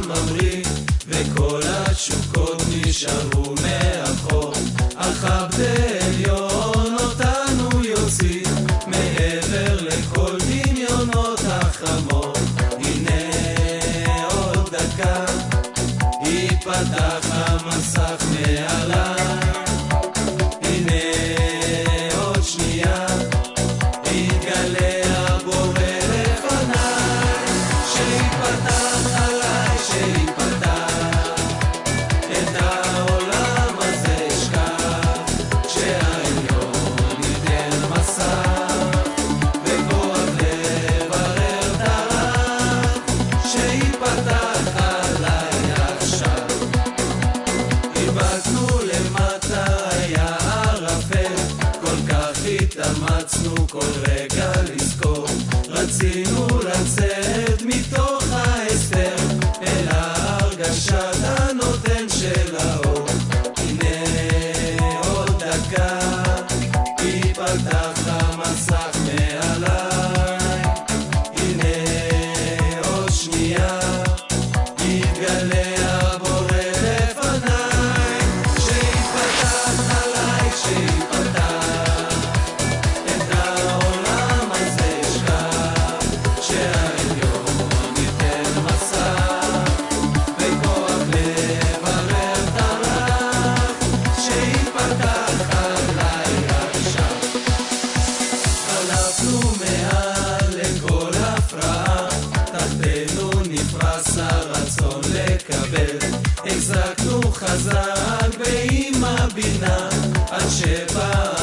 ממריא, וכל התשוקות נשארו מאחור. על חבדי עליון אותנו יוציא, מעבר לכל דמיונות החמור. הנה עוד דקה, ייפתח המסך מעליי. הנה עוד שנייה, יתגלה הבורא לפניי. שיפתח עליי, שיפתח את העולם הזה אשכח, שהעליון ייתן מסך וכוח לברר דרך. שיפתח עליי עכשיו. איבדנו למטה היה ערפל, כל כך התאמצנו כל רגע לזכור. רצינו לצאת מתוך ההסתר אל ההרגשת הנותן של האור. הנה עוד דקה, ייפתח המסך מעליי. הנה עוד שנייה, יתגלה הבורא לפניי. שיפתח עליי, שיפתח את העולם הזה אשכח, שהעליון ייתן מסך וכוח לברר דרך. שיפתח עליי עכשיו. חלפנו מעל לכל הפרעה, תחתנו נפרס הרצון לקבל. החזקנו חזק ועם הבינה, עד שבא